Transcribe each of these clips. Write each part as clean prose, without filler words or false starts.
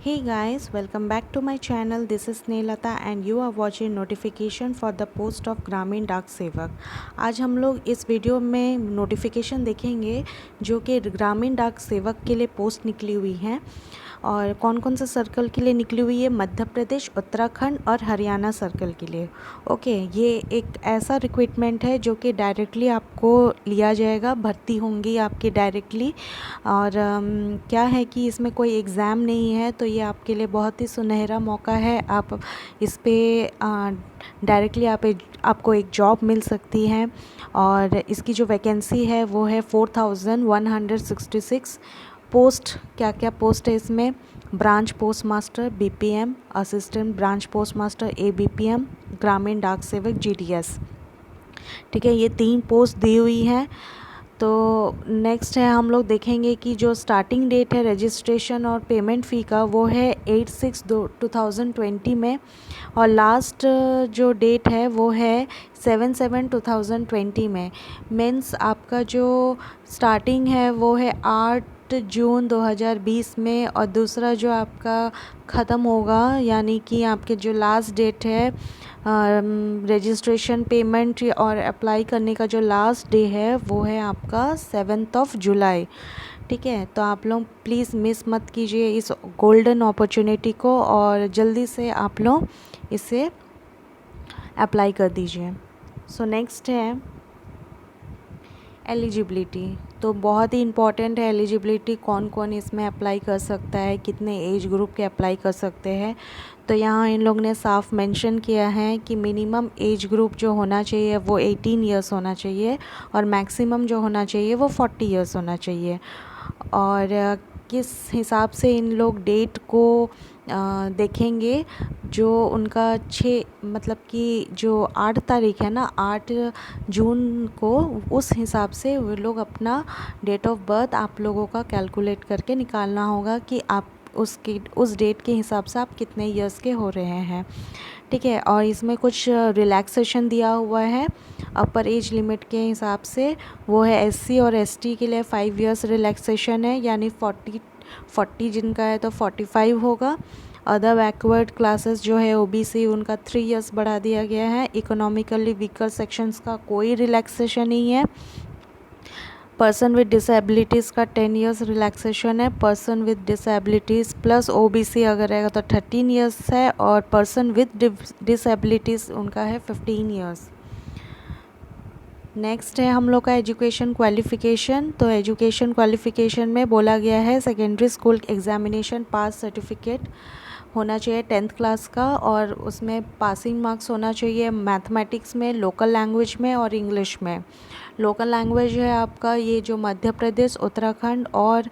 Hey guys, welcome back to my channel. This is Neelata and you are watching notification for the post of ग्रामीण डाक सेवक। आज हम लोग इस वीडियो में नोटिफिकेशन देखेंगे जो कि ग्रामीण डाक सेवक के लिए पोस्ट निकली हुई हैं और कौन कौन से सर्कल के लिए निकली हुई है, मध्य प्रदेश, उत्तराखंड और हरियाणा सर्कल के लिए। ओके, ये एक ऐसा रिक्रूटमेंट है जो कि डायरेक्टली आपको लिया जाएगा, भर्ती होंगी आपकी डायरेक्टली। और क्या है कि इसमें कोई एग्ज़ाम नहीं है, तो ये आपके लिए बहुत ही सुनहरा मौका है। आप इस पर डायरेक्टली आपको एक जॉब मिल सकती है। और इसकी जो वैकेंसी है वो है 4166 पोस्ट। क्या क्या पोस्ट है इसमें? Branch post master BPM, assistant branch post master ABPM, ग्रामीण डाक सेवक जीडीएस। ठीक है, ये 3 पोस्ट दी हुई हैं। तो नेक्स्ट है, हम लोग देखेंगे कि जो स्टार्टिंग डेट है रजिस्ट्रेशन और पेमेंट फ़ी का वो है 8/6/2020 में, और लास्ट जो डेट है वो है 7/7/2020 में। मीन्स आपका जो स्टार्टिंग है वो है 8 जून 2020 में, और दूसरा जो आपका ख़त्म होगा यानी कि आपके जो लास्ट डेट है रजिस्ट्रेशन, पेमेंट और अप्लाई करने का जो लास्ट डे है वो है आपका 7 जुलाई। ठीक है, तो आप लोग प्लीज़ मिस मत कीजिए इस गोल्डन अपॉर्चुनिटी को और जल्दी से आप लोग इसे अप्लाई कर दीजिए। सो नेक्स्ट है एलिजिबिलिटी। तो बहुत ही इम्पॉर्टेंट है एलिजिबिलिटी, कौन कौन इसमें अप्लाई कर सकता है, कितने एज ग्रुप के अप्लाई कर सकते हैं। तो यहाँ इन लोग ने साफ मेंशन किया है कि मिनिमम एज ग्रुप जो होना चाहिए वो 18 इयर्स होना चाहिए और मैक्सिमम जो होना चाहिए वो 40 इयर्स होना चाहिए। और किस हिसाब से इन लोग डेट को देखेंगे, जो उनका 6 मतलब कि जो 8 तारीख है ना, 8 जून को, उस हिसाब से वो लोग अपना डेट ऑफ बर्थ आप लोगों का कैलकुलेट करके निकालना होगा कि आप उस डेट के हिसाब से आप कितने इयर्स के हो रहे हैं। ठीक है, और इसमें कुछ रिलैक्सेशन दिया हुआ है अपर एज लिमिट के हिसाब से। वो है एससी और एसटी के लिए 5 इयर्स रिलैक्सेशन है, यानी 40 जिनका है तो 45 होगा। अदर बैकवर्ड क्लासेस जो है ओबीसी, उनका 3 इयर्स बढ़ा दिया गया है। इकोनॉमिकली वीकर सेक्शंस का कोई रिलैक्सेशन नहीं है। पर्सन विद डिसेबिलिटीज़ का 10 इयर्स रिलैक्सेशन है। Person with disabilities plus OBC अगर रहेगा तो 13 इयर्स है, और पर्सन विद डिसेबिलिटीज़ उनका है 15 इयर्स। नेक्स्ट है हम लोग का एजुकेशन क्वालिफ़िकेशन। तो एजुकेशन क्वालिफ़िकेशन में बोला गया है सेकेंडरी स्कूल एग्जामिनेशन पास सर्टिफिकेट होना चाहिए 10th क्लास का, और उसमें पासिंग मार्क्स होना चाहिए मैथमेटिक्स में, लोकल लैंग्वेज में और इंग्लिश में। लोकल लैंग्वेज है आपका ये जो मध्य प्रदेश, उत्तराखंड और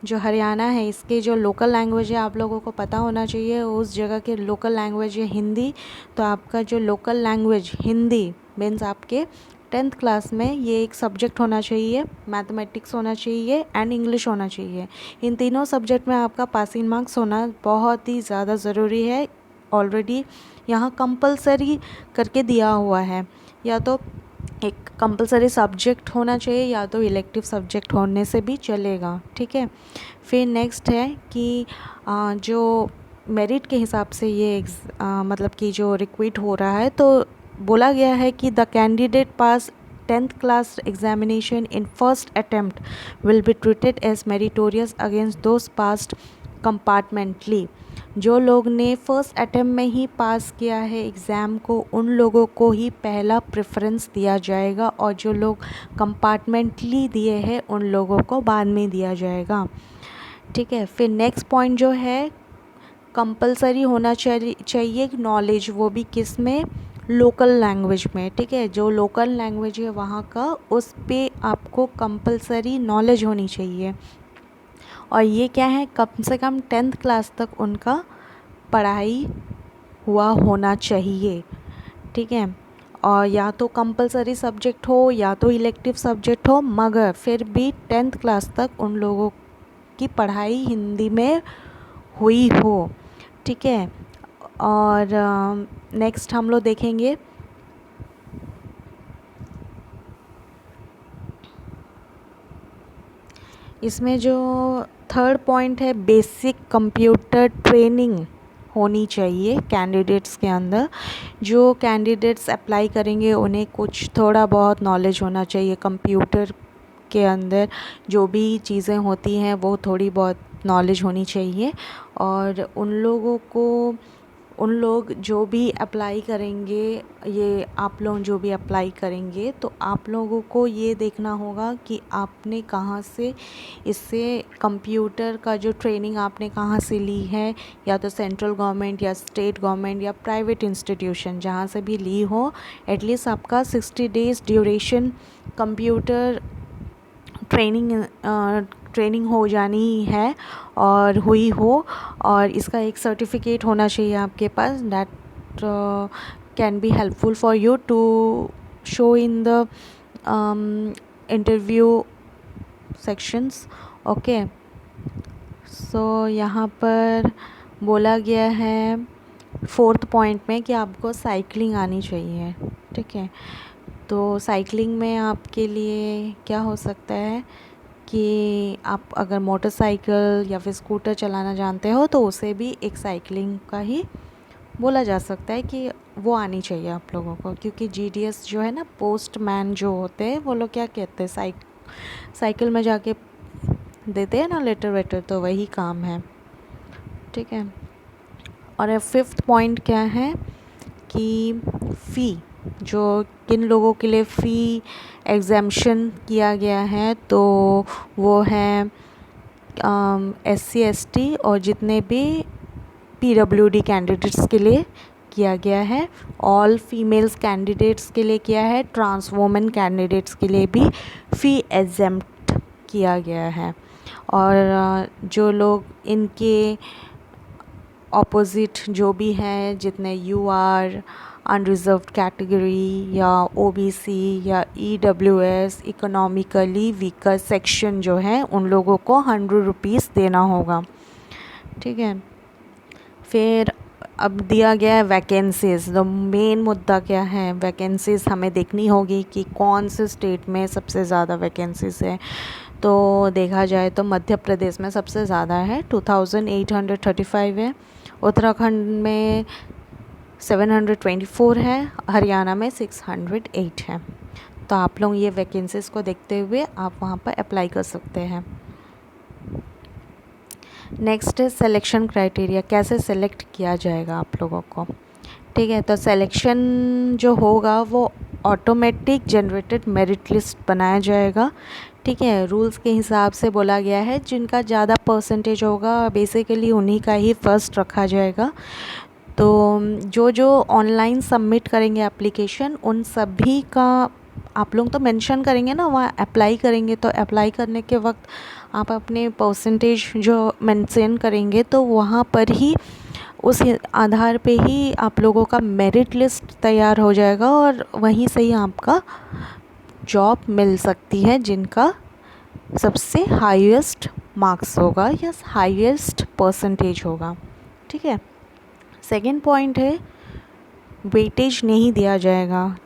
जो हरियाणा है, इसके जो लोकल लैंग्वेज है आप लोगों को पता होना चाहिए। उस जगह के लोकल लैंग्वेज है हिंदी, तो आपका जो लोकल लैंग्वेज हिंदी मीन्स आपके 10th क्लास में ये एक सब्जेक्ट होना चाहिए, मैथमेटिक्स होना चाहिए एंड इंग्लिश होना चाहिए। इन तीनों सब्जेक्ट में आपका पासिंग मार्क्स होना बहुत ही ज़्यादा ज़रूरी है। ऑलरेडी यहाँ कंपलसरी करके दिया हुआ है, या तो एक कंपलसरी सब्जेक्ट होना चाहिए या तो इलेक्टिव सब्जेक्ट होने से भी चलेगा। ठीक है, फिर नेक्स्ट है कि जो मेरिट के हिसाब से ये मतलब कि जो रिक्रूट हो रहा है, तो बोला गया है कि the candidate pass 10th class examination in first attempt will be treated as meritorious against those passed compartmentally. जो लोग ने फर्स्ट अटेम्प्ट में ही पास किया है एग्ज़ाम को, उन लोगों को ही पहला प्रेफरेंस दिया जाएगा, और जो लोग कंपार्टमेंटली दिए हैं उन लोगों को बाद में दिया जाएगा। ठीक है, फिर नेक्स्ट पॉइंट जो है कंपलसरी होना चाहिए नॉलेज, वो भी किस में? लोकल लैंग्वेज में। ठीक है, जो लोकल लैंग्वेज है वहाँ का, उस पे आपको कंपलसरी नॉलेज होनी चाहिए। और ये क्या है, कम से कम 10th क्लास तक उनका पढ़ाई हुआ होना चाहिए। ठीक है, और या तो कंपलसरी सब्जेक्ट हो या तो इलेक्टिव सब्जेक्ट हो, मगर फिर भी 10th क्लास तक उन लोगों की पढ़ाई हिंदी में हुई हो। ठीक है, और नेक्स्ट हम लोग देखेंगे इसमें जो थर्ड पॉइंट है बेसिक कंप्यूटर ट्रेनिंग होनी चाहिए कैंडिडेट्स के अंदर। जो कैंडिडेट्स अप्लाई करेंगे उन्हें कुछ थोड़ा बहुत नॉलेज होना चाहिए कंप्यूटर के अंदर, जो भी चीज़ें होती हैं वो थोड़ी बहुत नॉलेज होनी चाहिए। और उन लोग जो भी अप्लाई करेंगे, ये आप लोग जो भी अप्लाई करेंगे तो आप लोगों को ये देखना होगा कि आपने कहाँ से इससे कंप्यूटर का जो ट्रेनिंग आपने कहाँ से ली है, या तो सेंट्रल गवर्नमेंट या स्टेट गवर्नमेंट या प्राइवेट इंस्टीट्यूशन जहाँ से भी ली हो, एटलीस्ट आपका 60 डेज़ ड्यूरेशन कंप्यूटर ट्रेनिंग हो जानी है और हुई हो, और इसका एक सर्टिफिकेट होना चाहिए आपके पास that can be helpful for you to show in the interview sections. Okay, so यहाँ पर बोला गया है फोर्थ पॉइंट में कि आपको साइकिलिंग आनी चाहिए। ठीक है, तो साइकिलिंग में आपके लिए क्या हो सकता है कि आप अगर मोटरसाइकिल या फिर स्कूटर चलाना जानते हो तो उसे भी एक साइकिलिंग का ही बोला जा सकता है कि वो आनी चाहिए आप लोगों को, क्योंकि जीडीएस जो है ना, पोस्टमैन जो होते हैं वो लोग क्या कहते हैं, साइकिल में जाके देते हैं ना लेटर वेटर, तो वही काम है। ठीक है, और फिफ्थ पॉइंट क्या है कि फ़ी, जो किन लोगों के लिए फ़ी एग्जेम्पशन किया गया है, तो वो है SC ST और जितने भी PWD कैंडिडेट्स के लिए किया गया है, ऑल फीमेल्स कैंडिडेट्स के लिए किया है, ट्रांस वुमेन कैंडिडेट्स के लिए भी फ़ी एग्जेम्प्ट किया गया है। और जो लोग इनके ऑपोजिट जो भी हैं, जितने UR अनरिजर्व्ड कैटेगरी या OBC या EWS इकोनॉमिकली वीकर सेक्शन जो है, उन लोगों को 100 रुपीज़ देना होगा। ठीक है, फिर अब दिया गया है वैकेंसीज़। तो मेन मुद्दा क्या है, वैकेंसीज़ हमें देखनी होगी कि कौन से स्टेट में सबसे ज़्यादा वैकेंसीज़ है। तो देखा जाए तो मध्य प्रदेश में सबसे ज़्यादा है, 2835 है, उत्तराखंड में 724 है, हरियाणा में 608 है। तो आप लोग ये वैकेंसीज़ को देखते हुए आप वहाँ पर अप्लाई कर सकते हैं। नेक्स्ट है सिलेक्शन क्राइटेरिया, कैसे सेलेक्ट किया जाएगा आप लोगों को। ठीक है, तो सिलेक्शन जो होगा वो ऑटोमेटिक जनरेटेड मेरिट लिस्ट बनाया जाएगा। ठीक है, रूल्स के हिसाब से बोला गया है, जिनका ज़्यादा परसेंटेज होगा बेसिकली उन्हीं का ही फर्स्ट रखा जाएगा। तो जो ऑनलाइन सबमिट करेंगे एप्लीकेशन, उन सभी का आप लोग तो मेंशन करेंगे ना वहाँ अप्लाई करेंगे, तो अप्लाई करने के वक्त आप अपने परसेंटेज जो मेंशन करेंगे तो वहाँ पर ही उस आधार पे ही आप लोगों का मेरिट लिस्ट तैयार हो जाएगा और वहीं से ही आपका जॉब मिल सकती है, जिनका सबसे हाईएस्ट मार्क्स होगा या हाईएस्ट परसेंटेज होगा। ठीक है, सेकेंड पॉइंट है वेटेज नहीं दिया जाएगा।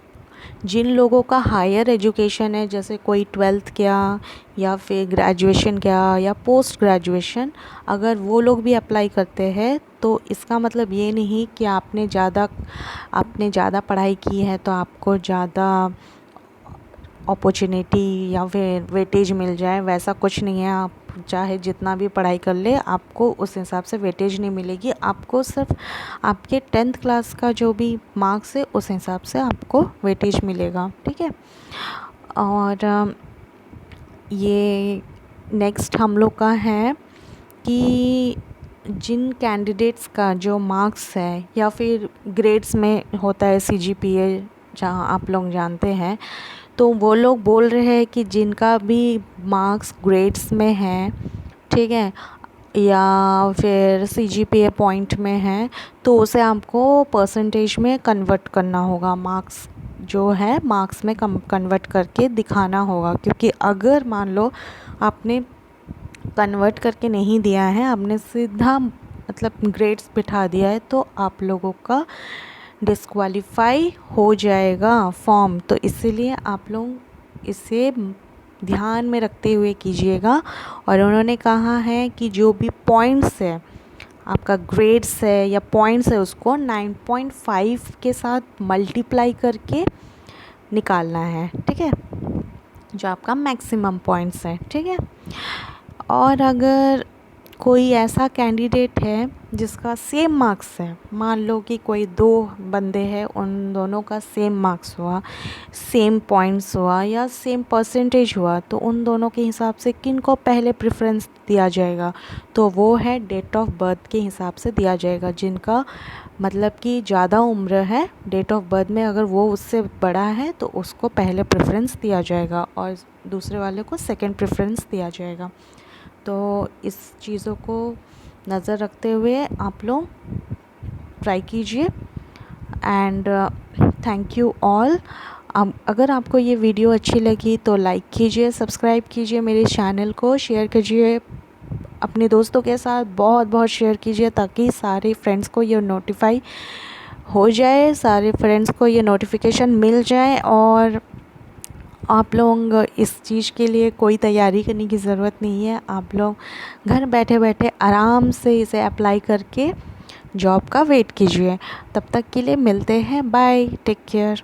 जिन लोगों का हायर एजुकेशन है, जैसे कोई 12th किया या फिर ग्रेजुएशन किया या पोस्ट ग्रेजुएशन, अगर वो लोग भी अप्लाई करते हैं तो इसका मतलब ये नहीं कि आपने ज़्यादा पढ़ाई की है तो आपको ज़्यादा अपॉर्चुनिटी या फिर वेटेज मिल जाए, वैसा कुछ नहीं है। आप चाहे जितना भी पढ़ाई कर ले, आपको उस हिसाब से वेटेज नहीं मिलेगी। आपको सिर्फ आपके 10th क्लास का जो भी मार्क्स है उस हिसाब से आपको वेटेज मिलेगा। ठीक है, और ये नेक्स्ट हम लोग का है कि जिन कैंडिडेट्स का जो मार्क्स है या फिर ग्रेड्स में होता है CGPA, जहाँ आप लोग जानते हैं, तो वो लोग बोल रहे हैं कि जिनका भी मार्क्स ग्रेड्स में है, ठीक है, या फिर CGPA पॉइंट में है, तो उसे आपको परसेंटेज में कन्वर्ट करना होगा। मार्क्स जो है मार्क्स में कन्वर्ट करके दिखाना होगा, क्योंकि अगर मान लो आपने कन्वर्ट करके नहीं दिया है, आपने सीधा मतलब ग्रेड्स बिठा दिया है, तो आप लोगों का डिस्क्वालीफाई हो जाएगा फॉर्म। तो इसीलिए आप लोग इसे ध्यान में रखते हुए कीजिएगा। और उन्होंने कहा है कि जो भी पॉइंट्स है, आपका ग्रेड्स है या पॉइंट्स है, उसको 9.5 के साथ मल्टीप्लाई करके निकालना है, ठीक है, जो आपका मैक्सिमम पॉइंट्स है, ठीक है। और अगर कोई ऐसा कैंडिडेट है जिसका सेम मार्क्स है, मान लो कि कोई 2 बंदे हैं, उन दोनों का सेम मार्क्स हुआ, सेम पॉइंट्स हुआ या सेम परसेंटेज हुआ, तो उन दोनों के हिसाब से किन को पहले प्रेफरेंस दिया जाएगा, तो वो है डेट ऑफ बर्थ के हिसाब से दिया जाएगा। जिनका मतलब कि ज़्यादा उम्र है डेट ऑफ बर्थ में, अगर वो उससे बड़ा है तो उसको पहले प्रेफरेंस दिया जाएगा और दूसरे वाले को सेकंड प्रेफरेंस दिया जाएगा। तो इस चीज़ों को नज़र रखते हुए आप लोग ट्राई कीजिए। And thank you all. अगर आपको ये वीडियो अच्छी लगी तो लाइक कीजिए, सब्सक्राइब कीजिए मेरे चैनल को, शेयर कीजिए अपने दोस्तों के साथ, बहुत बहुत शेयर कीजिए ताकि सारे फ्रेंड्स को ये नोटिफाई हो जाए, सारे फ्रेंड्स को ये नोटिफिकेशन मिल जाए। और आप लोग इस चीज़ के लिए कोई तैयारी करने की ज़रूरत नहीं है, आप लोग घर बैठे बैठे आराम से इसे अप्लाई करके जॉब का वेट कीजिए। तब तक के लिए मिलते हैं, बाय, टेक केयर।